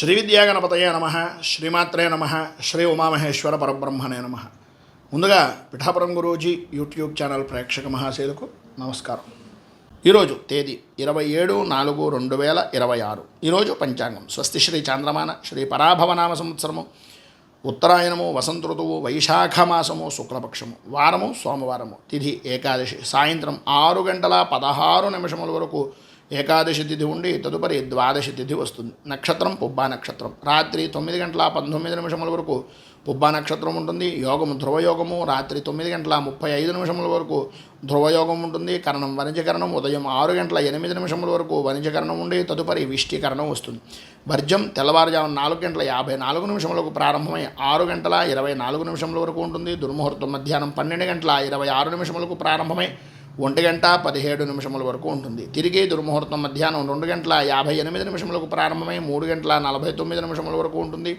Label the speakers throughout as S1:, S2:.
S1: శ్రీ విద్యాగణపతయే నమ, శ్రీమాత్రే నమ, శ్రీ ఉమామహేశ్వర పరబ్రహ్మణే నమ. ముందుగా పిఠాపురం గురూజీ యూట్యూబ్ ఛానల్ ప్రేక్షక మహాశయులకు నమస్కారం. ఈరోజు తేదీ 27/4/2026. ఈరోజు పంచాంగం స్వస్తి శ్రీ చాంద్రమాన శ్రీ పరాభవనామ సంవత్సరము, ఉత్తరాయణము, వసంత ఋతువు, వైశాఖ మాసము, శుక్లపక్షము, వారము సోమవారము, తిథి ఏకాదశి, సాయంత్రం 6:16 వరకు ఏకాదశి తిథి ఉండి తదుపరి ద్వాదశి తిథి వస్తుంది. నక్షత్రం పుబ్బా నక్షత్రం. రాత్రి 9:19 వరకు పుబ్బా నక్షత్రం ఉంటుంది. యోగము ధ్రువయోగము. రాత్రి 9:35 వరకు ధ్రువయోగం ఉంటుంది. కరణం వనిజకరణం. ఉదయం 6:08 వరకు వనిజకరణం ఉండి తదుపరి విష్టికరణం వస్తుంది. వర్జం తెల్లవారుజామున 4:54 ప్రారంభమై 6:24 వరకు ఉంటుంది. దుర్ముహూర్తం మధ్యాహ్నం 12:26 ప్రారంభమై 1:17 వరకు ఉంటుంది. తిరిగి దుర్ముహూర్తం మధ్యాహ్నం 2:58 ప్రారంభమై 3:49 వరకు ఉంటుంది.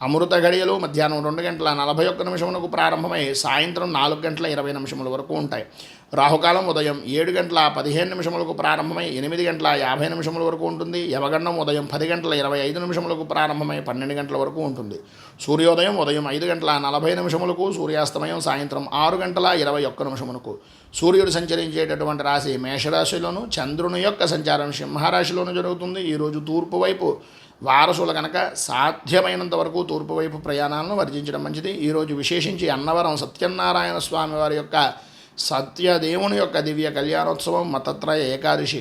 S1: అమృత గడియలు మధ్యాహ్నం 2:41 ప్రారంభమై సాయంత్రం 4:20 వరకు ఉంటాయి. రాహుకాలం ఉదయం 7:15 ప్రారంభమై 8:50 వరకు ఉంటుంది. యమగండం ఉదయం 10:25 ప్రారంభమై 12 వరకు ఉంటుంది. సూర్యోదయం ఉదయం 5:40 సూర్యాస్తమయం సాయంత్రం 6:21 సూర్యుడు సంచరించేటటువంటి రాశి మేషరాశిలోను, చంద్రుని యొక్క సంచారం సింహరాశిలోను జరుగుతుంది. ఈరోజు తూర్పు వైపు వారసులు కనుక సాధ్యమైనంత వరకు తూర్పు వైపు ప్రయాణాలను వర్జించడం మంచిది. ఈరోజు విశేషించి అన్నవరం సత్యనారాయణ స్వామి వారి యొక్క సత్యదేవుని యొక్క దివ్య కళ్యాణోత్సవం, మతత్రయ ఏకాదశి.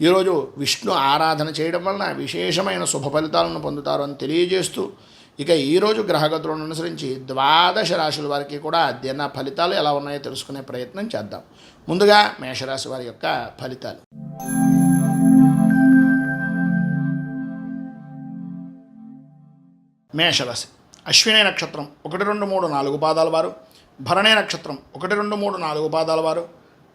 S1: ఈరోజు విష్ణు ఆరాధన చేయడం వలన విశేషమైన శుభ ఫలితాలను పొందుతారు అని తెలియజేస్తూ, ఇక ఈరోజు గ్రహగతులను అనుసరించి 12 రాశుల వారికి కూడా దిన ఫలితాలు ఎలా ఉన్నాయో తెలుసుకునే ప్రయత్నం చేద్దాం. ముందుగా మేషరాశి వారి యొక్క ఫలితాలు. మేషరాశి. అశ్విని నక్షత్రం 1, 2, 3, 4 పాదాల వారు, భరణి నక్షత్రం 1, 2, 3, 4 పాదాల వారు,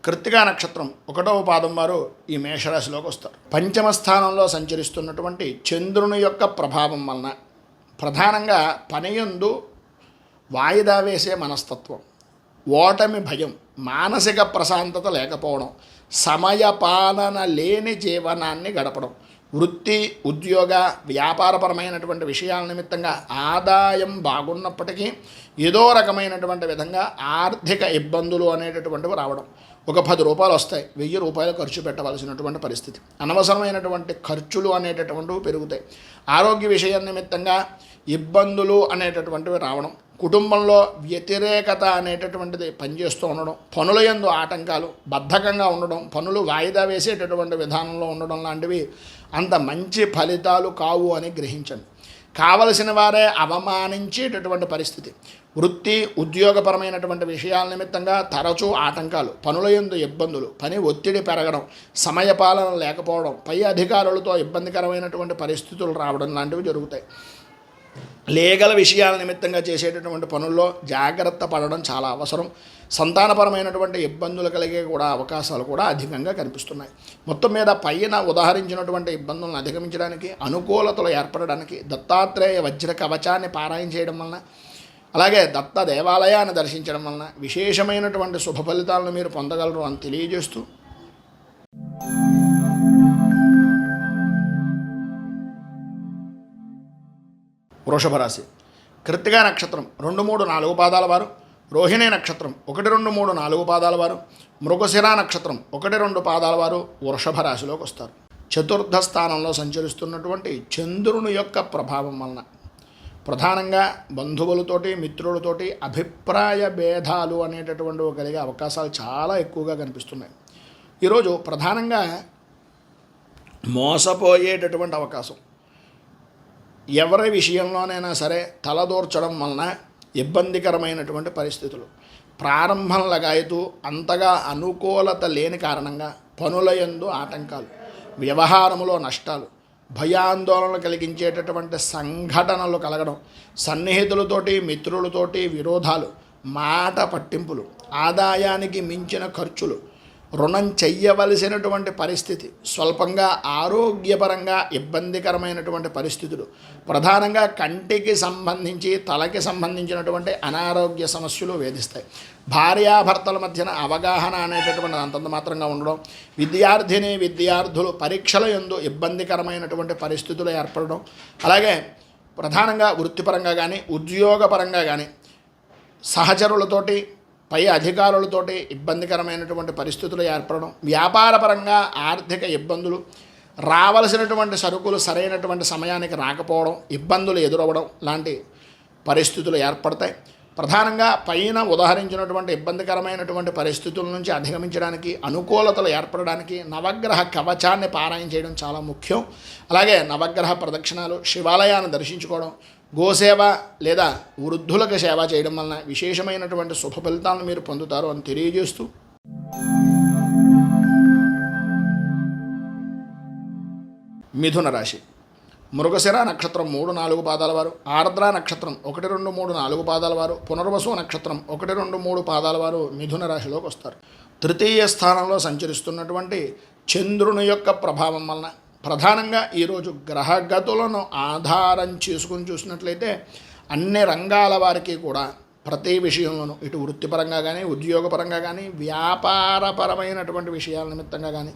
S1: కృత్తికా నక్షత్రం 1వ పాదం వారు ఈ మేషరాశిలోకి వస్తారు. పంచమ స్థానంలో సంచరిస్తున్నటువంటి చంద్రుని యొక్క ప్రభావం వలన ప్రధానంగా పనియందు వాయిదా వేసే మనస్తత్వం, ఓటమి భయం, మానసిక ప్రశాంతత లేకపోవడం, సమయపాలన లేని జీవనాన్ని గడపడం, వృత్తి, ఉద్యోగ, వ్యాపారపరమైనటువంటి విషయాల నిమిత్తంగా ఆదాయం బాగున్నప్పటికీ ఏదో రకమైనటువంటి విధంగా ఆర్థిక ఇబ్బందులు అనేటటువంటివి రావడం. ఒక 10 రూపాయలు వస్తాయి, 1000 రూపాయలు ఖర్చు పెట్టవలసినటువంటి పరిస్థితి. అనవసరమైనటువంటి ఖర్చులు అనేటటువంటివి పెరుగుతాయి. ఆరోగ్య విషయం నిమిత్తంగా ఇబ్బందులు అనేటటువంటివి రావడం, కుటుంబంలో వ్యతిరేకత అనేటటువంటిది పనిచేస్తూ ఉండడం, పనుల యందు ఆటంకాలు, బద్ధకంగా ఉండడం, పనులు వాయిదా వేసేటటువంటి విధానంలో ఉండడం లాంటివి అంత మంచి ఫలితాలు కావు అని గ్రహించండి. కావలసిన వారే అవమానించేటటువంటి పరిస్థితి. వృత్తి, ఉద్యోగపరమైనటువంటి విషయాల నిమిత్తంగా తరచూ ఆటంకాలు, పనుల యందు ఇబ్బందులు, పని ఒత్తిడి పెరగడం, సమయపాలన లేకపోవడం, పై అధికారులతో ఇబ్బందికరమైనటువంటి పరిస్థితులు రావడం లాంటివి జరుగుతాయి. లీగల్ విషయాల నిమిత్తంగా చేసేటటువంటి పనుల్లో జాగ్రత్త పడడం చాలా అవసరం. సంతానపరమైనటువంటి ఇబ్బందులు కలిగే కూడా అవకాశాలు కూడా అధికంగా కనిపిస్తున్నాయి. మొత్తం మీద పైన ఉదాహరించినటువంటి ఇబ్బందులను అధిగమించడానికి, అనుకూలతలు ఏర్పడడానికి దత్తాత్రేయ వజ్ర కవచాన్ని పారాయణ చేయడం వలన, అలాగే దత్త దేవాలయాన్ని దర్శించడం వలన విశేషమైనటువంటి శుభ ఫలితాలను మీరు పొందగలరు అని తెలియజేస్తూ, వృషభ రాశి. కృత్తికా నక్షత్రం 2, 3, 4 పాదాల వారు, రోహిణి నక్షత్రం 1, 2, 3, 4 పాదాల వారు, మృగశిర నక్షత్రం 1, 2 పాదాల వారు వృషభ రాశిలోకి వస్తారు. చతుర్థ స్థానంలో సంచరిస్తున్నటువంటి చంద్రుని యొక్క ప్రభావం వలన ప్రధానంగా బంధువులతోటి, మిత్రులతోటి అభిప్రాయ భేదాలు అనేటటువంటివి కలిగే అవకాశాలు చాలా ఎక్కువగా కనిపిస్తున్నాయి. ఈరోజు ప్రధానంగా మోసపోయేటటువంటి అవకాశం, ఎవరి విషయంలోనైనా సరే తలదూర్చడం వలన ఇబ్బందికరమైనటువంటి పరిస్థితులు, ప్రారంభం లగాయతూ అంతగా అనుకూలత లేని కారణంగా పనుల యందు ఆటంకాలు, వ్యవహారములో నష్టాలు, భయాందోళనలు కలిగించేటటువంటి సంఘటనలు కలగడం, సన్నిహితులతోటి, మిత్రులతోటి విరోధాలు, మాట పట్టింపులు, ఆదాయానికి మించిన ఖర్చులు, రుణం చెయ్యవలసినటువంటి పరిస్థితి, స్వల్పంగా ఆరోగ్యపరంగా ఇబ్బందికరమైనటువంటి పరిస్థితులు, ప్రధానంగా కంటికి సంబంధించి తలకి సంబంధించినటువంటి అనారోగ్య సమస్యలు వేధిస్తాయి. భార్యాభర్తల మధ్యన అవగాహన అనేటటువంటి అంతంత మాత్రంగా ఉండడం, విద్యార్థులు పరీక్షల యందు ఇబ్బందికరమైనటువంటి పరిస్థితులు ఏర్పడడం, అలాగే ప్రధానంగా వృత్తిపరంగా కానీ ఉద్యోగపరంగా కానీ సహచరులతోటి పై అధికారులతోటి ఇబ్బందికరమైనటువంటి పరిస్థితులు ఏర్పడడం, వ్యాపారపరంగా ఆర్థిక ఇబ్బందులు, రావలసినటువంటి సరుకులు సరైనటువంటి సమయానికి రాకపోవడం, ఇబ్బందులు ఎదురవ్వడం లాంటి పరిస్థితులు ఏర్పడతాయి. ప్రధానంగా పైన ఉదాహరించినటువంటి ఇబ్బందికరమైనటువంటి పరిస్థితుల నుంచి అధిగమించడానికి, అనుకూలతలు ఏర్పడడానికి నవగ్రహ కవచాన్ని పారాయణ చేయడం చాలా ముఖ్యం. అలాగే నవగ్రహ ప్రదక్షిణాలు, శివాలయాన్ని దర్శించుకోవడం, గోసేవ లేదా వృద్ధులకు సేవ చేయడం వలన విశేషమైనటువంటి శుభ ఫలితాలను మీరు పొందుతారు అని తెలియజేస్తూ, మిథున రాశి మృగశిర నక్షత్రం 3, 4 పాదాల వారు, ఆర్ద్ర నక్షత్రం 1, 2, 3, 4 పాదాల వారు, పునర్వసు నక్షత్రం 1, 2, 3 పాదాల వారు మిథున రాశిలోకి వస్తారు. తృతీయ స్థానంలో సంచరిస్తున్నటువంటి చంద్రుని యొక్క ప్రభావం వలన ప్రధానంగా ఈరోజు గ్రహగతులను ఆధారం చేసుకుని చూసినట్లయితే అన్ని రంగాల వారికి కూడా ప్రతి విషయంలోనూ ఇటు వృత్తిపరంగా కానీ ఉద్యోగపరంగా కానీ వ్యాపారపరమైనటువంటి విషయాల నిమిత్తంగా కానీ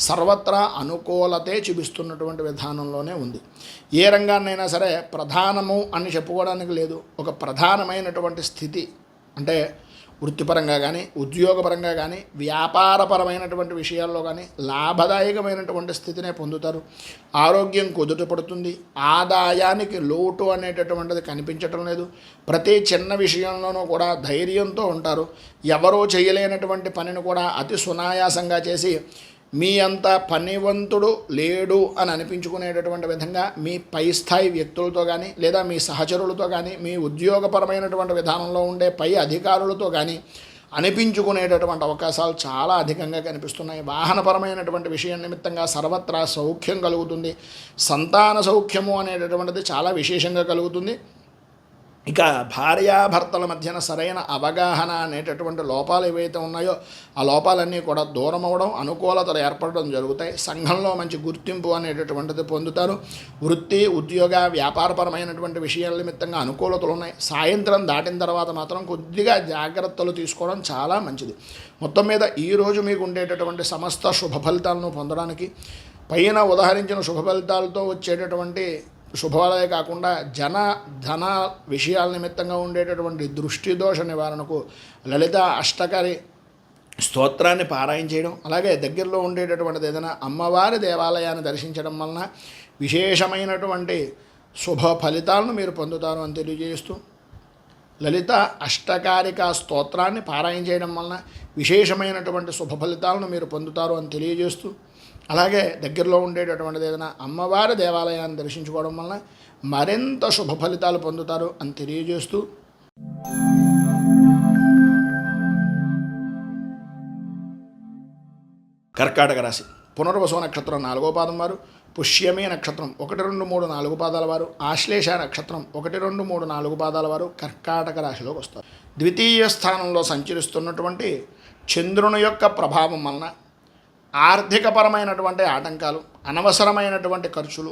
S1: సర్వత్రా అనుకూలతే చూపిస్తున్నటువంటి విధానంలోనే ఉంది. ఏ రంగాన్నైనా సరే ప్రధానము అని చెప్పుకోవడానికి లేదు. ఒక ప్రధానమైనటువంటి స్థితి అంటే వృత్తిపరంగా కానీ ఉద్యోగపరంగా కానీ వ్యాపారపరమైనటువంటి విషయాల్లో కానీ లాభదాయకమైనటువంటి స్థితినే పొందుతారు. ఆరోగ్యం కుదుట పడుతుంది. ఆదాయానికి లోటు అనేటటువంటిది కనిపించటం లేదు. ప్రతి చిన్న విషయంలోనూ కూడా ధైర్యంతో ఉంటారు. ఎవరూ చేయలేనటువంటి పనిని కూడా అతి సునాయాసంగా చేసి మీ అంత పనివంతుడు లేడు అని అనిపించుకునేటటువంటి విధంగా మీ పై స్థాయి వ్యక్తులతో కానీ లేదా మీ సహచరులతో కానీ మీ ఉద్యోగపరమైనటువంటి విధానంలో ఉండే పై అధికారులతో కానీ అనిపించుకునేటటువంటి అవకాశాలు చాలా అధికంగా కనిపిస్తున్నాయి. వాహనపరమైనటువంటి విషయం నిమిత్తంగా సర్వత్రా సౌఖ్యం కలుగుతుంది. సంతాన సౌఖ్యము అనేటటువంటిది చాలా విశేషంగా కలుగుతుంది. ఇక భార్యాభర్తల మధ్యన సరైన అవగాహన అనేటటువంటి లోపాలు ఏవైతే ఉన్నాయో ఆ లోపాలన్నీ కూడా దూరం అవ్వడం, అనుకూలతలు ఏర్పడడం జరుగుతాయి. సంఘంలో మంచి గుర్తింపు అనేటటువంటిది పొందుతారు. వృత్తి, ఉద్యోగ, వ్యాపారపరమైనటువంటి విషయాల నిమిత్తంగా అనుకూలతలు ఉన్నాయి. సాయంత్రం దాటిన తర్వాత మాత్రం కొద్దిగా జాగ్రత్తలు తీసుకోవడం చాలా మంచిది. మొత్తం మీద ఈరోజు మీకు ఉండేటటువంటి సమస్త శుభ ఫలితాలను పొందడానికి పైన ఉదాహరించిన శుభ ఫలితాలతో వచ్చేటటువంటి శుభాలే కాకుండా ధన విషయాల నిమిత్తంగా ఉండేటటువంటి దృష్టి దోష నివారణకు లలిత అష్టకరి స్తోత్రాన్ని పారాయణ చేయడం, అలాగే దగ్గరలో ఉండేటటువంటిది ఏదైనా అమ్మవారి దేవాలయాన్ని దర్శించడం వలన విశేషమైనటువంటి శుభ ఫలితాలను మీరు పొందుతారు అని తెలియజేస్తూ, లలిత అష్టకారిక స్తోత్రాన్ని పారాయణ చేయడం వలన విశేషమైనటువంటి శుభ ఫలితాలను మీరు పొందుతారు అని తెలియజేస్తూ, అలాగే దగ్గరలో ఉండేటటువంటిది ఏదైనా అమ్మవారి దేవాలయాన్ని దర్శించుకోవడం వలన మరింత శుభ ఫలితాలు పొందుతారు అని తెలియజేస్తూ, కర్కాటక రాశి పునర్వసు నక్షత్రం 4వ పాదం వారు, పుష్యమి నక్షత్రం 1, 2, 3, 4 పాదాల వారు, ఆశ్లేష నక్షత్రం 1, 2, 3, 4 పాదాల వారు కర్కాటక రాశిలోకి వస్తారు. ద్వితీయ స్థానంలో సంచరిస్తున్నటువంటి చంద్రుని యొక్క ప్రభావం వలన ఆర్థికపరమైనటువంటి ఆటంకాలు, అనవసరమైనటువంటి ఖర్చులు,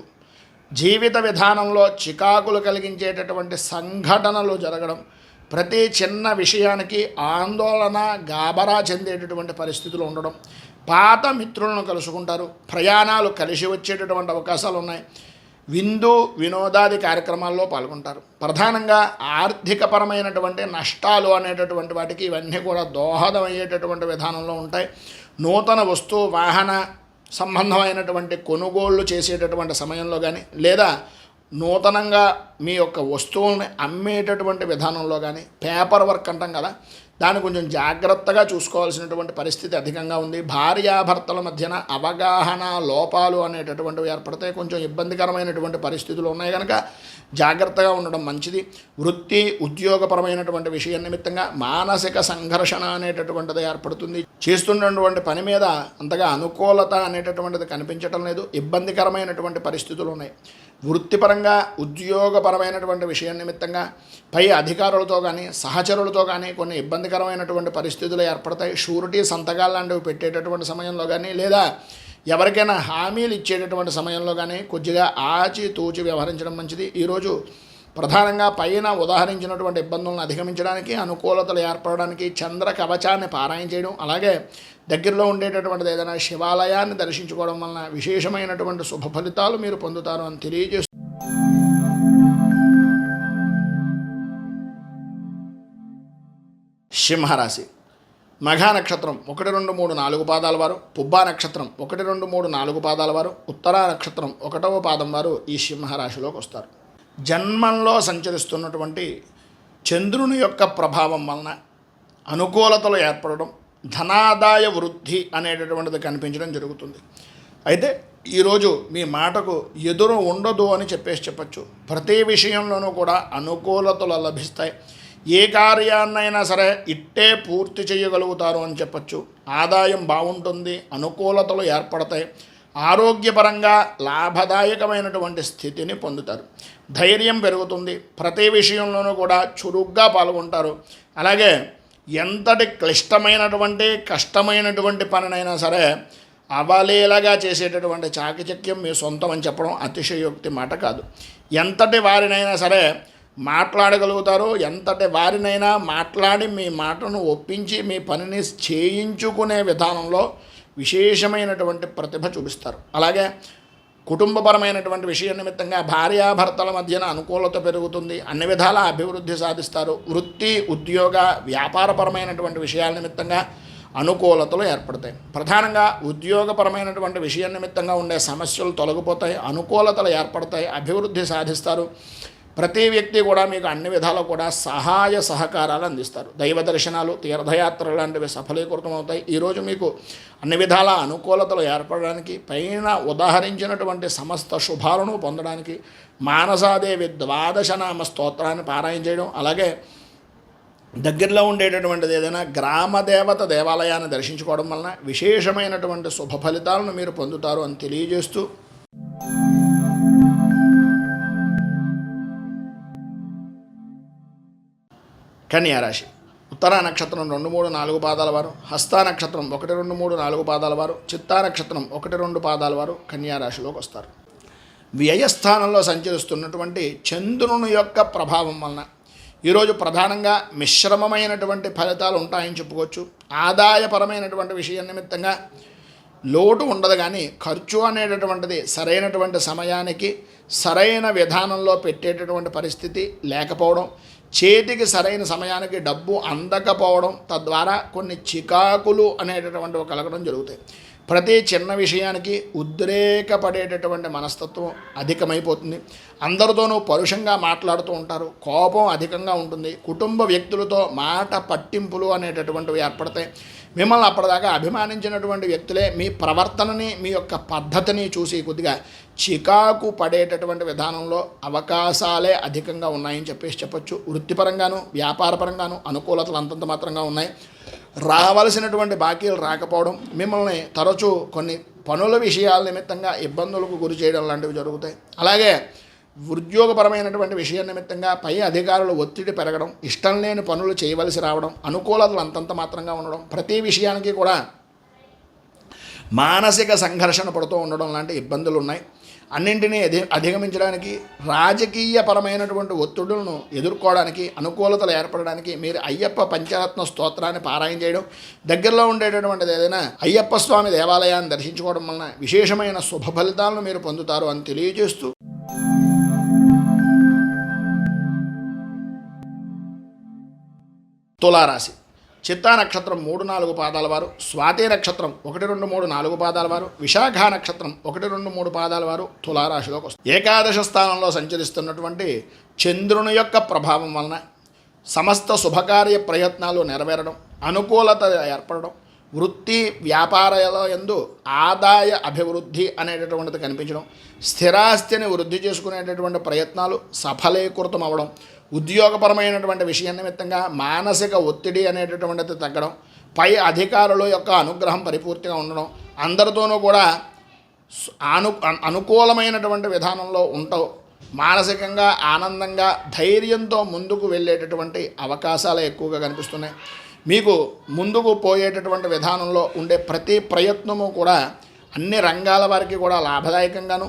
S1: జీవిత విధానంలో చికాకులు కలిగించేటటువంటి సంఘటనలు జరగడం, ప్రతి చిన్న విషయానికి ఆందోళన గాబరా చెందేటటువంటి పరిస్థితులు ఉండడం, పాత మిత్రులను కలుసుకుంటారు, ప్రయాణాలు కలిసి వచ్చేటటువంటి అవకాశాలు ఉన్నాయి, విందు వినోదాది కార్యక్రమాల్లో పాల్గొంటారు. ప్రధానంగా ఆర్థికపరమైనటువంటి నష్టాలు అనేటటువంటి వాటికి ఇవన్నీ కూడా దోహదమయ్యేటటువంటి విధానంలో ఉంటాయి. నూతన వస్తువు వాహన సంబంధమైనటువంటి కొనుగోళ్లు చేసేటటువంటి సమయంలో కానీ లేదా నూతనంగా మీ యొక్క వస్తువుల్ని అమ్మేటటువంటి విధానంలో కానీ పేపర్ వర్క్ అంటాం కదా, దాన్ని కొంచెం జాగ్రత్తగా చూసుకోవాల్సినటువంటి పరిస్థితి అధికంగా ఉంది. భార్యాభర్తల మధ్యన అవగాహన లోపాలు అనేటటువంటివి ఏర్పడితే కొంచెం ఇబ్బందికరమైనటువంటి పరిస్థితులు ఉన్నాయి కనుక జాగ్రత్తగా ఉండడం మంచిది. వృత్తి ఉద్యోగపరమైనటువంటి విషయం నిమిత్తంగా మానసిక సంఘర్షణ అనేటటువంటిది ఏర్పడుతుంది. చేస్తున్నటువంటి పని మీద అంతగా అనుకూలత అనేటటువంటిది కనిపించడం లేదు. ఇబ్బందికరమైనటువంటి పరిస్థితులు ఉన్నాయి. వృత్తిపరంగా ఉద్యోగపరమైనటువంటి విషయం నిమిత్తంగా పై అధికారులతో కానీ సహచరులతో కానీ కొన్ని ఇబ్బందికరమైనటువంటి పరిస్థితులు ఏర్పడతాయి. షూరిటీ సంతకాలు లాంటివి పెట్టేటటువంటి సమయంలో కానీ లేదా ఎవరికైనా హామీలు ఇచ్చేటటువంటి సమయంలో కానీ కొద్దిగా ఆచితూచి వ్యవహరించడం మంచిది. ఈరోజు ప్రధానంగా పైన ఉదాహరించినటువంటి ఇబ్బందులను అధిగమించడానికి, అనుకూలతలు ఏర్పడడానికి చంద్ర కవచాన్ని పారాయణ చేయడం, అలాగే దగ్గరలో ఉండేటటువంటిది ఏదైనా శివాలయాన్ని దర్శించుకోవడం వలన విశేషమైనటువంటి శుభ ఫలితాలు మీరు పొందుతారు అని తెలియజేస్తారు. సింహరాశి. మఘా నక్షత్రం 1, 2, 3, 4 పాదాల వారు, పుబ్బా నక్షత్రం 1, 2, 3, 4 పాదాల వారు, ఉత్తరా నక్షత్రం 1వ పాదం వారు ఈ సింహరాశిలోకి వస్తారు. జన్మంలో సంచరిస్తున్నటువంటి చంద్రుని యొక్క ప్రభావం వలన అనుకూలతలు ఏర్పడడం, ధనాదాయ వృద్ధి అనేటటువంటిది కనిపించడం జరుగుతుంది. అయితే ఈరోజు మీ మాటకు ఎదురు ఉండదు అని చెప్పచ్చు. ప్రతి విషయంలోనూ కూడా అనుకూలతలు లభిస్తాయి. ఏ కార్యాన్నైనా సరే ఇట్టే పూర్తి చేయగలుగుతారు అని చెప్పచ్చు. ఆదాయం బాగుంటుంది, అనుకూలతలు ఏర్పడతాయి, ఆరోగ్యపరంగా లాభదాయకమైనటువంటి స్థితిని పొందుతారు, ధైర్యం పెరుగుతుంది, ప్రతి విషయంలోనూ కూడా చురుగ్గా పాల్గొంటారు. అలాగే ఎంతటి క్లిష్టమైనటువంటి కష్టమైనటువంటి పనినైనా సరే అవలీలగా చేసేటటువంటి చాకచక్యం మీ సొంతం అని చెప్పడం అతిశయోక్తి మాట కాదు. ఎంతటి వారినైనా సరే మాట్లాడగలుగుతారు, ఎంతటి వారినైనా మాట్లాడి మీ మాటను ఒప్పించి మీ పనిని చేయించుకునే విధానంలో విశేషమైనటువంటి ప్రతిభ చూపిస్తారు. అలాగే కుటుంబపరమైనటువంటి విషయ నిమిత్తంగా భార్యాభర్తల మధ్యన అనుకూలత పెరుగుతుంది, అన్ని విధాల అభివృద్ధి సాధిస్తారు. వృత్తి, ఉద్యోగ, వ్యాపారపరమైనటువంటి విషయాల నిమిత్తంగా అనుకూలతలు ఏర్పడతాయి. ప్రధానంగా ఉద్యోగపరమైనటువంటి విషయం నిమిత్తంగా ఉండే సమస్యలు తొలగిపోతాయి, అనుకూలతలు ఏర్పడతాయి, అభివృద్ధి సాధిస్తారు. ప్రతి వ్యక్తి కూడా మీకు అన్ని విధాలు కూడా సహాయ సహకారాలు అందిస్తారు. దైవ దర్శనాలు, తీర్థయాత్రలు లాంటివి సఫలీకృతం అవుతాయి. ఈరోజు మీకు అన్ని విధాల అనుకూలతలు ఏర్పడడానికి, పైన ఉదాహరించినటువంటి సమస్త శుభాలను పొందడానికి మానసాదేవి 12 నామ స్తోత్రాన్ని పారాయణ చేయడం, అలాగే దగ్గరలో ఉండేటటువంటిది ఏదైనా గ్రామదేవత దేవాలయాన్ని దర్శించుకోవడం వలన విశేషమైనటువంటి శుభ ఫలితాలను మీరు పొందుతారు అని తెలియజేస్తూ, కన్యారాశి. ఉత్తరా నక్షత్రం 2, 3, 4 పాదాల వారు, హస్తా నక్షత్రం 1, 2, 3, 4 పాదాల వారు, చిత్తా నక్షత్రం 1, 2 పాదాల వారు కన్యారాశిలోకి వస్తారు. వ్యయస్థానంలో సంచరిస్తున్నటువంటి చంద్రుని యొక్క ప్రభావం వలన ఈరోజు ప్రధానంగా మిశ్రమమైనటువంటి ఫలితాలు ఉంటాయని చెప్పుకోవచ్చు. ఆదాయపరమైనటువంటి విషయం నిమిత్తంగా లోటు ఉండదు, కానీ ఖర్చు అనేటటువంటిది సరైనటువంటి సమయానికి సరైన విధానంలో పెట్టేటటువంటి పరిస్థితి లేకపోవడం, చేతికి సరైన సమయానికి డబ్బు అందకపోవడం, తద్వారా కొన్ని చికాకులు అనేటటువంటివి కలగడం జరుగుతాయి. ప్రతి చిన్న విషయానికి ఉద్రేకపడేటటువంటి మనస్తత్వం అధికమైపోతుంది. అందరితోనూ పరుషంగా మాట్లాడుతూ ఉంటారు, కోపం అధికంగా ఉంటుంది. కుటుంబ వ్యక్తులతో మాట పట్టింపులు అనేటటువంటివి ఏర్పడతాయి. మిమ్మల్ని అప్పటిదాకా అభిమానించినటువంటి వ్యక్తులే మీ ప్రవర్తనని, మీ యొక్క పద్ధతిని చూసి కొద్దిగా చికాకు పడేటటువంటి విధానంలో అవకాశాలే అధికంగా ఉన్నాయని చెప్పచ్చు. వృత్తిపరంగాను వ్యాపారపరంగాను అనుకూలతలు అంతంత మాత్రంగా ఉన్నాయి. రావలసినటువంటి బాకీలు రాకపోవడం, మిమ్మల్ని తరచూ కొన్ని పనుల విషయాల నిమిత్తంగా ఇబ్బందులకు గురి చేయడం లాంటివి జరుగుతాయి. అలాగే ఉద్యోగపరమైనటువంటి విషయం నిమిత్తంగా పై అధికారులు ఒత్తిడి పెరగడం, ఇష్టం లేని పనులు చేయవలసి రావడం, అనుకూలతలు అంతంత మాత్రంగా ఉండడం, ప్రతి విషయానికి కూడా మానసిక సంఘర్షణ పడుతూ ఉండడం లాంటి ఇబ్బందులు ఉన్నాయి. అన్నింటినీ అధిగమించడానికి, రాజకీయపరమైనటువంటి ఒత్తిడులను ఎదుర్కోవడానికి, అనుకూలతలు ఏర్పడడానికి మీరు అయ్యప్ప పంచరత్న స్తోత్రాన్ని పారాయణ చేయడం, దగ్గరలో ఉండేటటువంటిది ఏదైనా అయ్యప్ప స్వామి దేవాలయాన్ని దర్శించుకోవడం వలన విశేషమైన శుభ ఫలితాలను మీరు పొందుతారు అని తెలియజేస్తూ, తులారాశి. చిత్తా నక్షత్రం 3, 4 పాదాల వారు, స్వాతి నక్షత్రం 1, 2, 3, 4 పాదాల వారు, విశాఖ నక్షత్రం 1, 2, 3 పాదాల వారు తులారాశిలోకి వస్తారు. ఏకాదశ స్థానంలో సంచరిస్తున్నటువంటి చంద్రుని యొక్క ప్రభావం వలన సమస్త శుభకార్య ప్రయత్నాలు నెరవేరడం, అనుకూలత ఏర్పడడం, వృత్తి వ్యాపారాల యందు ఆదాయ అభివృద్ధి అనేటటువంటిది కనిపించడం, స్థిరాస్తిని వృద్ధి చేసుకునేటటువంటి ప్రయత్నాలు సఫలీకృతం అవ్వడం, ఉద్యోగపరమైనటువంటి విషయం నిమిత్తంగా మానసిక ఒత్తిడి అనేటటువంటిది తగ్గడం, పై అధికారుల యొక్క అనుగ్రహం పరిపూర్తిగా ఉండడం, అందరితోనూ కూడా అనుకూలమైనటువంటి విధానంలో ఉంటావు, మానసికంగా ఆనందంగా ధైర్యంతో ముందుకు వెళ్ళేటటువంటి అవకాశాలు ఎక్కువగా కనిపిస్తున్నాయి. మీకు ముందుకు పోయేటటువంటి విధానంలో ఉండే ప్రతి ప్రయత్నము కూడా అన్ని రంగాల వారికి కూడా లాభదాయకంగాను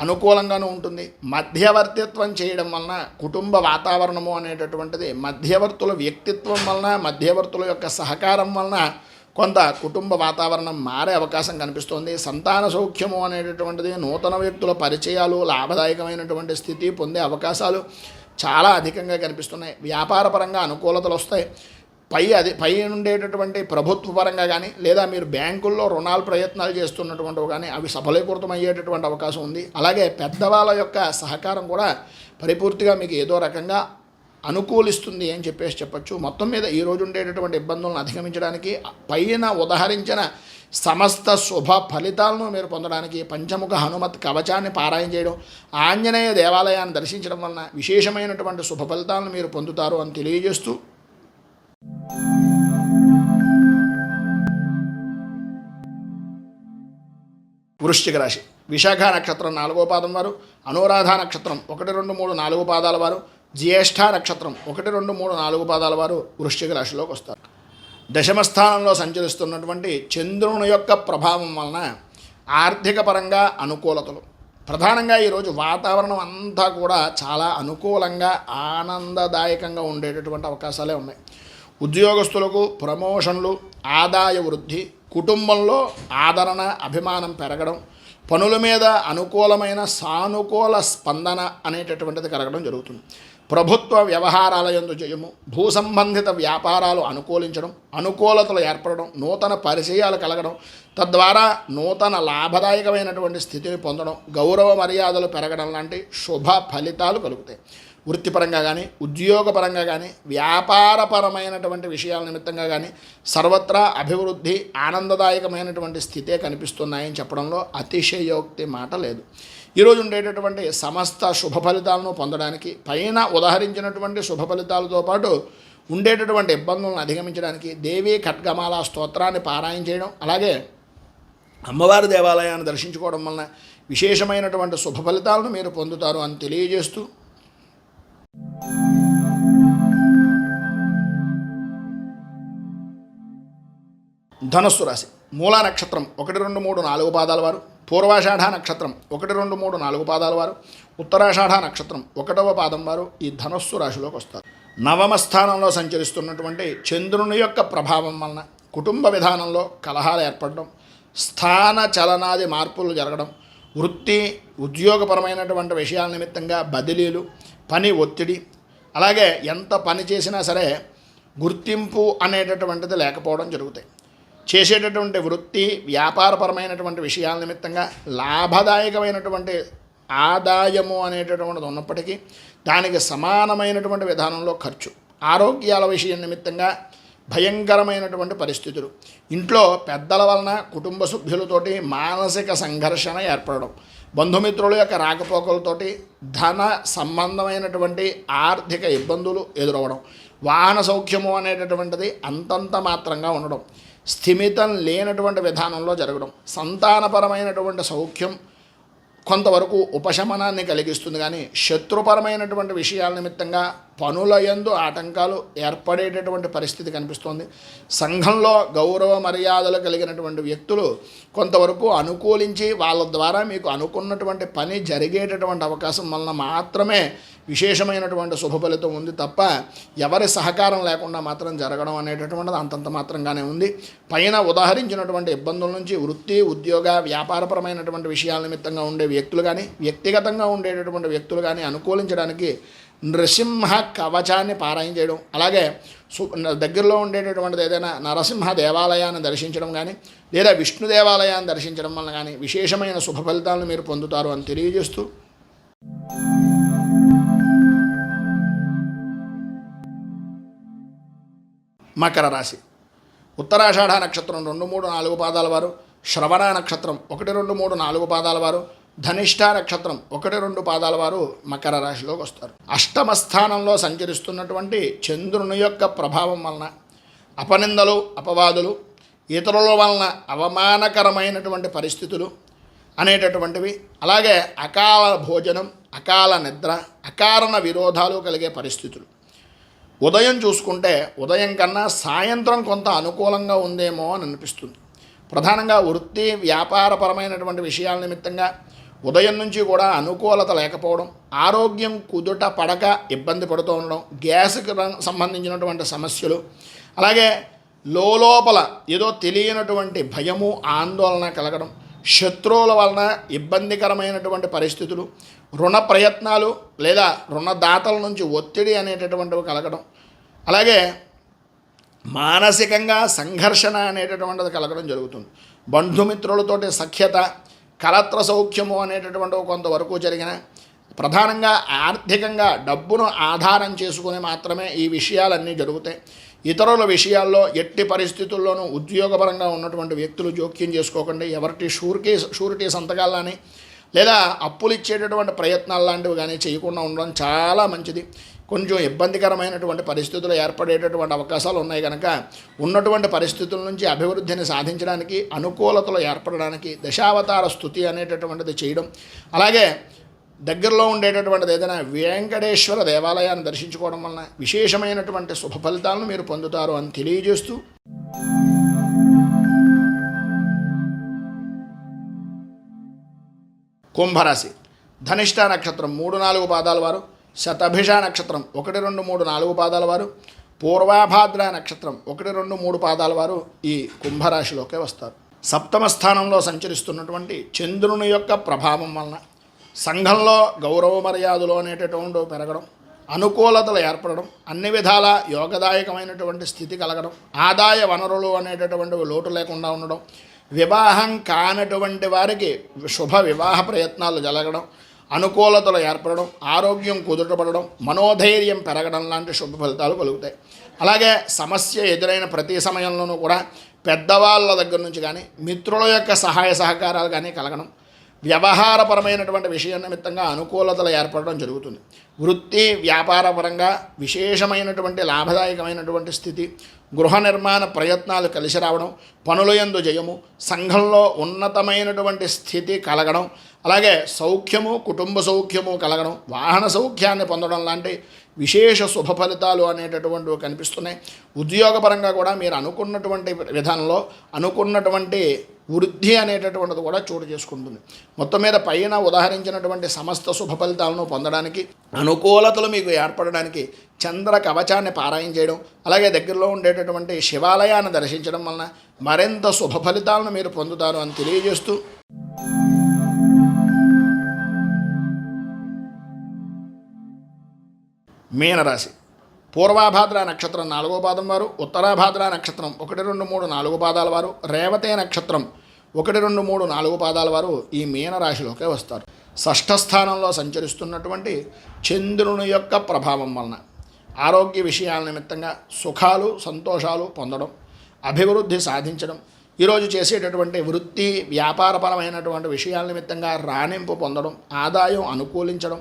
S1: అనుకూలంగానూ ఉంటుంది. మధ్యవర్తిత్వం చేయడం వలన కుటుంబ వాతావరణము అనేటటువంటిది మధ్యవర్తుల వ్యక్తిత్వం వలన, మధ్యవర్తుల యొక్క సహకారం వలన కొంత కుటుంబ వాతావరణం మారే అవకాశం కనిపిస్తోంది. సంతాన సౌఖ్యము అనేటటువంటిది, నూతన వ్యక్తుల పరిచయాలు, లాభదాయకమైనటువంటి స్థితి పొందే అవకాశాలు చాలా అధికంగా కనిపిస్తున్నాయి. వ్యాపారపరంగా అనుకూలతలు వస్తాయి. పై ఉండేటటువంటి ప్రభుత్వ పరంగా కానీ లేదా మీరు బ్యాంకుల్లో రుణాల ప్రయత్నాలు చేస్తున్నటువంటివి కానీ అవి సఫలీకృతం అయ్యేటటువంటి అవకాశం ఉంది. అలాగే పెద్దవాళ్ళ యొక్క సహకారం కూడా పరిపూర్తిగా మీకు ఏదో రకంగా అనుకూలిస్తుంది అని చెప్పొచ్చు. మొత్తం మీద ఈరోజు ఉండేటటువంటి ఇబ్బందులను అధిగమించడానికి పైన ఉదహరించిన సమస్త శుభ ఫలితాలను మీరు పొందడానికి పంచముఖ హనుమత్ కవచాన్ని పారాయణ చేయడం, ఆంజనేయ దేవాలయాన్ని దర్శించడం వలన విశేషమైనటువంటి శుభ ఫలితాలను మీరు పొందుతారు అని తెలియజేస్తూ వృశ్చిక రాశి విశాఖ నక్షత్రం 4వ పాదం వారు, అనురాధ నక్షత్రం 1, 2, 3, 4 పాదాల వారు, జ్యేష్ఠ నక్షత్రం 1, 2, 3, 4 పాదాల వారు వృశ్చిక రాశిలోకి వస్తారు. దశమ స్థానంలో సంచరిస్తున్నటువంటి చంద్రుని యొక్క ప్రభావం వలన ఆర్థిక పరంగా అనుకూలతలు. ప్రధానంగా ఈరోజు వాతావరణం అంతా కూడా చాలా అనుకూలంగా ఆనందదాయకంగా ఉండేటటువంటి అవకాశాలే ఉన్నాయి. ఉద్యోగస్తులకు ప్రమోషన్లు, ఆదాయ వృద్ధి, కుటుంబంలో ఆదరణ అభిమానం పెరగడం, పనుల మీద అనుకూలమైన సానుకూల స్పందన అనేటటువంటిది కలగడం జరుగుతుంది. ప్రభుత్వ వ్యవహారాల యందు జయము, భూ సంబంధిత వ్యాపారాలు అనుకూలించడం, అనుకూలతలు ఏర్పడడం, నూతన పరిచయాలు కలగడం, తద్వారా నూతన లాభదాయకమైనటువంటి స్థితిని పొందడం, గౌరవ మర్యాదలు పెరగడం లాంటి శుభ ఫలితాలు కలుగుతాయి. వృత్తిపరంగా కానీ ఉద్యోగపరంగా కానీ వ్యాపారపరమైనటువంటి విషయాల నిమిత్తంగా కానీ సర్వత్రా అభివృద్ధి ఆనందదాయకమైనటువంటి స్థితే కనిపిస్తున్నాయని చెప్పడంలో అతిశయోక్తి మాట లేదు. ఈరోజు ఉండేటటువంటి సమస్త శుభ ఫలితాలను పొందడానికి పైన ఉదహరించినటువంటి శుభ ఫలితాలతో పాటు ఉండేటటువంటి ఇబ్బందులను అధిగమించడానికి దేవీ ఖడ్గమాల స్తోత్రాన్ని పారాయణ చేయడం, అలాగే అమ్మవారి దేవాలయాన్ని దర్శించుకోవడం వలన విశేషమైనటువంటి శుభ ఫలితాలను మీరు పొందుతారు అని తెలియజేస్తూ ధనస్సు రాశి మూలా నక్షత్రం 1, 2, 3, 4 పాదాల వారు, పూర్వాషాఢ నక్షత్రం 1, 2, 3, 4 పాదాల వారు, ఉత్తరాషాఢ నక్షత్రం 1వ పాదం వారు ఈ ధనస్సు రాశిలోకి వస్తారు. నవమ స్థానంలో సంచరిస్తున్నటువంటి చంద్రుని యొక్క ప్రభావం వలన కుటుంబ విధానంలో కలహాలు ఏర్పడడం, స్థాన చలనాది మార్పులు జరగడం, వృత్తి ఉద్యోగపరమైనటువంటి విషయాల నిమిత్తంగా బదిలీలు, పని ఒత్తిడి, అలాగే ఎంత పని చేసినా సరే గుర్తింపు అనేటటువంటిది లేకపోవడం జరుగుతాయి. చేసేటటువంటి వృత్తి వ్యాపారపరమైనటువంటి విషయాల నిమిత్తంగా లాభదాయకమైనటువంటి ఆదాయము అనేటటువంటిది ఉన్నప్పటికీ దానికి సమానమైనటువంటి విధానంలో ఖర్చు, ఆరోగ్యాల విషయం నిమిత్తంగా భయంకరమైనటువంటి పరిస్థితులు, ఇంట్లో పెద్దల వలన కుటుంబ సభ్యులతోటి మానసిక సంఘర్షణ ఏర్పడడం, బంధుమిత్రుల యొక్క రాకపోకలతోటి ధన సంబంధమైనటువంటి ఆర్థిక ఇబ్బందులు ఎదురవడం, వాహన సౌఖ్యము అనేటటువంటిది అంతంత మాత్రంగా ఉండడం, స్థిమితం లేనటువంటి విధానంలో జరగడం, సంతానపరమైనటువంటి సౌఖ్యం కొంతవరకు ఉపశమనాన్ని కలిగిస్తుంది. కానీ శత్రుపరమైనటువంటి విషయాల నిమిత్తంగా పనుల యందు ఆటంకాలు ఏర్పడేటటువంటి పరిస్థితి కనిపిస్తోంది. సంఘంలో గౌరవ మర్యాదలు కలిగినటువంటి వ్యక్తులు కొంతవరకు అనుకూలించి వాళ్ళ ద్వారా మీకు అనుకున్నటువంటి పని జరిగేటటువంటి అవకాశం వలన మాత్రమే విశేషమైనటువంటి శుభ ఫలితం ఉంది తప్ప ఎవరి సహకారం లేకుండా మాత్రం జరగడం అనేటటువంటిది అంతంత మాత్రంగానే ఉంది. పైన ఉదాహరించినటువంటి ఇబ్బందుల నుంచి వృత్తి ఉద్యోగ వ్యాపారపరమైనటువంటి విషయాల నిమిత్తంగా ఉండే వ్యక్తులు కానీ వ్యక్తిగతంగా ఉండేటటువంటి వ్యక్తులు కానీ అనుకూలించడానికి నృసింహ కవచాన్ని పారాయణ చేయడం, అలాగే దగ్గరలో ఉండేటటువంటిది ఏదైనా నరసింహ దేవాలయాన్ని దర్శించడం కానీ లేదా విష్ణు దేవాలయాన్ని దర్శించడం వల్ల కానీ విశేషమైన శుభ ఫలితాలను మీరు పొందుతారు అని తెలియజేస్తూ మకర రాశి ఉత్తరాషాఢ నక్షత్రం 2, 3, 4 పాదాల వారు, శ్రవణ నక్షత్రం 1, 2, 3, 4 పాదాల వారు, ధనిష్ఠ నక్షత్రం 1, 2 పాదాల వారు మకర రాశిలోకి వస్తారు. అష్టమ స్థానంలో సంచరిస్తున్నటువంటి చంద్రుని యొక్క ప్రభావం వలన అపనిందలు అపవాదులు, ఇతరుల వలన అవమానకరమైనటువంటి పరిస్థితులు అనేటటువంటివి, అలాగే అకాల భోజనం, అకాల నిద్ర, అకారణ విరోధాలు కలిగే పరిస్థితులు. ఉదయం చూసుకుంటే ఉదయం కన్నా సాయంత్రం కొంత అనుకూలంగా ఉందేమో అని అనిపిస్తుంది. ప్రధానంగా వృత్తి వ్యాపారపరమైనటువంటి విషయాల నిమిత్తంగా ఉదయం నుంచి కూడా అనుకూలత లేకపోవడం, ఆరోగ్యం కుదుట పడక ఇబ్బంది పడుతూ ఉండడం, గ్యాస్కి సంబంధించినటువంటి సమస్యలు, అలాగే లోపల ఏదో తెలియనటువంటి భయము ఆందోళన కలగడం, శత్రువుల వలన ఇబ్బందికరమైనటువంటి పరిస్థితులు, రుణ ప్రయత్నాలు లేదా రుణదాతల నుంచి ఒత్తిడి అనేటటువంటివి కలగడం, అలాగే మానసికంగా సంఘర్షణ అనేటటువంటిది కలగడం జరుగుతుంది. బంధుమిత్రులతోటి సఖ్యత, కలత్ర సౌఖ్యము అనేటటువంటి కొంతవరకు జరిగిన, ప్రధానంగా ఆర్థికంగా డబ్బును ఆధారం చేసుకుని మాత్రమే ఈ విషయాలన్నీ జరుగుతాయి. ఇతరుల విషయాల్లో ఎట్టి పరిస్థితుల్లోనూ ఉద్యోగపరంగా ఉన్నటువంటి వ్యక్తులు జోక్యం చేసుకోకండి. ఎవరికి షూరిటీ సంతకాలని లేదా అప్పులు ఇచ్చేటటువంటి ప్రయత్నాలు లాంటివి కానీ చేయకుండా ఉండడం చాలా మంచిది. కొంచెం ఇబ్బందికరమైనటువంటి పరిస్థితులు ఏర్పడేటటువంటి అవకాశాలు ఉన్నాయి కనుక ఉన్నటువంటి పరిస్థితుల నుంచి అభివృద్ధిని సాధించడానికి, అనుకూలతలు ఏర్పడడానికి దశావతార స్తుతి అనేటటువంటిది చేయడం, అలాగే దగ్గరలో ఉండేటటువంటిది ఏదైనా వెంకటేశ్వర దేవాలయాన్ని దర్శించుకోవడం వలన విశేషమైనటువంటి శుభ ఫలితాలను మీరు పొందుతారు అని తెలియజేస్తూ, కుంభరాశి ధనిష్ట నక్షత్రం 3-4 పాదాల వారు, శతభిష నక్షత్రం 1, 2, 3, 4 పాదాల వారు, పూర్వాభాద్ర నక్షత్రం 1, 2, 3 పాదాల వారు ఈ కుంభరాశిలోకే వస్తారు. సప్తమ స్థానంలో సంచరిస్తున్నటువంటి చంద్రుని యొక్క ప్రభావం వలన సంఘంలో గౌరవ మర్యాదలు అనేటటువంటి పెరగడం, అనుకూలతలు ఏర్పడడం, అన్ని విధాల యోగదాయకమైనటువంటి స్థితి కలగడం, ఆదాయ వనరులు అనేటటువంటివి లోటు లేకుండా ఉండడం, వివాహం కానటువంటి వారికి శుభ వివాహ ప్రయత్నాలు జరగడం, అనుకూలతలు ఏర్పడడం, ఆరోగ్యం కుదుటపడడం, మనోధైర్యం పెరగడం లాంటి శుభ ఫలితాలు కలుగుతాయి. అలాగే సమస్య ఎదురైన ప్రతి సమయంలోనూ కూడా పెద్దవాళ్ళ దగ్గర నుంచి కానీ మిత్రుల యొక్క సహాయ సహకారాలు కానీ కలగడం, వ్యవహారపరమైనటువంటి విషయం నిమిత్తంగా అనుకూలతలు ఏర్పడడం జరుగుతుంది. వృత్తి వ్యాపారపరంగా విశేషమైనటువంటి లాభదాయకమైనటువంటి స్థితి, గృహ నిర్మాణ ప్రయత్నాలు కలిసి రావడం, పనులయందు జయము, సంఘంలో ఉన్నతమైనటువంటి స్థితి కలగడం, అలాగే సౌఖ్యము, కుటుంబ సౌఖ్యము కలగడం, వాహన సౌఖ్యాన్ని పొందడం లాంటి విశేష శుభ ఫలితాలు అనేటటువంటివి కనిపిస్తున్నాయి. ఉద్యోగపరంగా కూడా మీరు అనుకున్నటువంటి విధానంలో అనుకున్నటువంటి వృద్ధి అనేటటువంటిది కూడా చోటు చేసుకుంటుంది. మొత్తం మీద పైన ఉదాహరించినటువంటి సమస్త శుభ ఫలితాలను పొందడానికి, అనుకూలతలు మీకు ఏర్పడడానికి చంద్ర కవచాన్ని పారాయణ చేయడం, అలాగే దగ్గరలో ఉండేటటువంటి శివాలయాన్ని దర్శించడం వలన మరింత శుభ ఫలితాలను మీరు పొందుతారు అని తెలియజేస్తూ, మీనరాశి పూర్వాభాద్ర నక్షత్రం 4వ పాదం వారు, ఉత్తరాభాద్ర నక్షత్రం 1, 2, 3, 4 పాదాల వారు, రేవతే నక్షత్రం 1, 2, 3, 4 పాదాల వారు ఈ మీనరాశిలోకే వస్తారు. షష్ఠ స్థానంలో సంచరిస్తున్నటువంటి చంద్రుని యొక్క ప్రభావం వలన ఆరోగ్య విషయాల నిమిత్తంగా సుఖాలు సంతోషాలు పొందడం, అభివృద్ధి సాధించడం, ఈరోజు చేసేటటువంటి వృత్తి వ్యాపారపరమైనటువంటి విషయాల నిమిత్తంగా రాణింపు పొందడం, ఆదాయం అనుకూలించడం,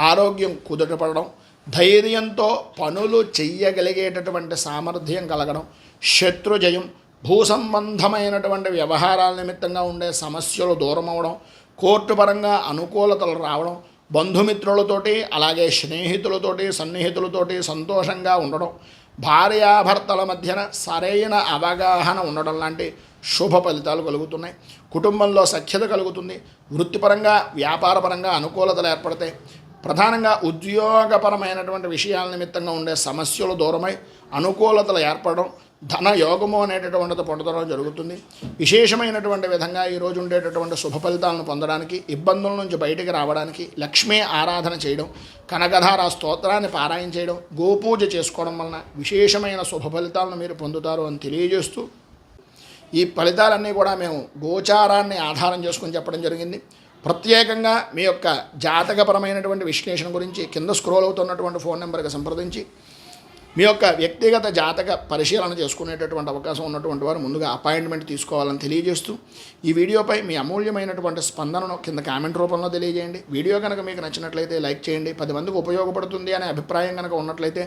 S1: ఆరోగ్యం కుదుటపడడం, ధైర్యంతో పనులు చెయ్యగలిగేటటువంటి సామర్థ్యం కలగడం, శత్రుజయం, భూ సంబంధమైనటువంటి వ్యవహారాల నిమిత్తంగా ఉండే సమస్యలు దూరం అవడం, కోర్టు పరంగా అనుకూలతలు రావడం, బంధుమిత్రులతోటి అలాగే స్నేహితులతోటి సన్నిహితులతోటి సంతోషంగా ఉండడం, భార్యాభర్తల మధ్యన సరైన అవగాహన ఉండడం లాంటి శుభ ఫలితాలు కలుగుతున్నాయి. కుటుంబంలో సఖ్యత కలుగుతుంది. వృత్తిపరంగా వ్యాపారపరంగా అనుకూలతలు ఏర్పడతాయి. ప్రధానంగా ఉద్యోగపరమైనటువంటి విషయాల నిమిత్తంగా ఉండే సమస్యలు దూరమై అనుకూలతలు ఏర్పడడం, ధన యోగము అనేటటువంటిది పొందడం జరుగుతుంది. విశేషమైనటువంటి విధంగా ఈరోజు ఉండేటటువంటి శుభ ఫలితాలను పొందడానికి, ఇబ్బందుల నుంచి బయటికి రావడానికి లక్ష్మీ ఆరాధన చేయడం, కనకధార స్తోత్రాన్ని పారాయణ చేయడం, గోపూజ చేసుకోవడం వలన విశేషమైన శుభ ఫలితాలను మీరు పొందుతారు అని తెలియజేస్తూ, ఈ ఫలితాలన్నీ కూడా మేము గోచారాన్ని ఆధారం చేసుకొని చెప్పడం జరిగింది. ప్రత్యేకంగా మీ యొక్క జాతకపరమైనటువంటి విశ్లేషణ గురించి కింద స్క్రోల్ అవుతున్నటువంటి ఫోన్ నెంబర్కి సంప్రదించి మీ యొక్క వ్యక్తిగత జాతక పరిశీలన చేసుకునేటటువంటి అవకాశం ఉన్నటువంటి వారు ముందుగా అపాయింట్మెంట్ తీసుకోవాలని తెలియజేస్తూ, ఈ వీడియోపై మీ అమూల్యమైనటువంటి స్పందనను కింద కామెంట్ రూపంలో తెలియజేయండి. వీడియో కనుక మీకు నచ్చినట్లయితే లైక్ చేయండి. 10 మందికి ఉపయోగపడుతుంది అనే అభిప్రాయం కనుక ఉన్నట్లయితే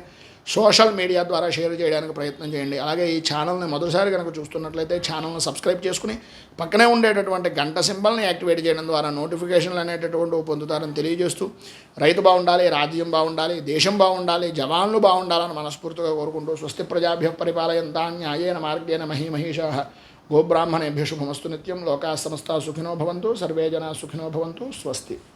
S1: సోషల్ మీడియా ద్వారా షేర్ చేయడానికి ప్రయత్నం చేయండి. అలాగే ఈ ఛానల్ని మొదటిసారి కనుక చూస్తున్నట్లయితే ఛానల్ని సబ్స్క్రైబ్ చేసుకుని పక్కనే ఉండేటటువంటి గంట సింబల్ని యాక్టివేట్ చేయడం ద్వారా నోటిఫికేషన్లు అనేటటువంటివి పొందుతారని తెలియజేస్తూ, రైతు బాగుండాలి, రాజ్యం బాగుండాలి, దేశం బాగుండాలి, జవాన్లు బాగుండాలని మనస్ఫూర్తిగా కోరుకుంటూ, స్వస్తి ప్రజాభ్యః పరిపాలయంతాం న్యాయేన మార్గేణ మహీమహీషాః గోబ్రాహ్మణేభ్యః శుభమస్తు నిత్యం. లోకాः సమస్తాः సుఖినో భవంతు, సర్వే జనాः సుఖినో భవంతు. స్వస్తి.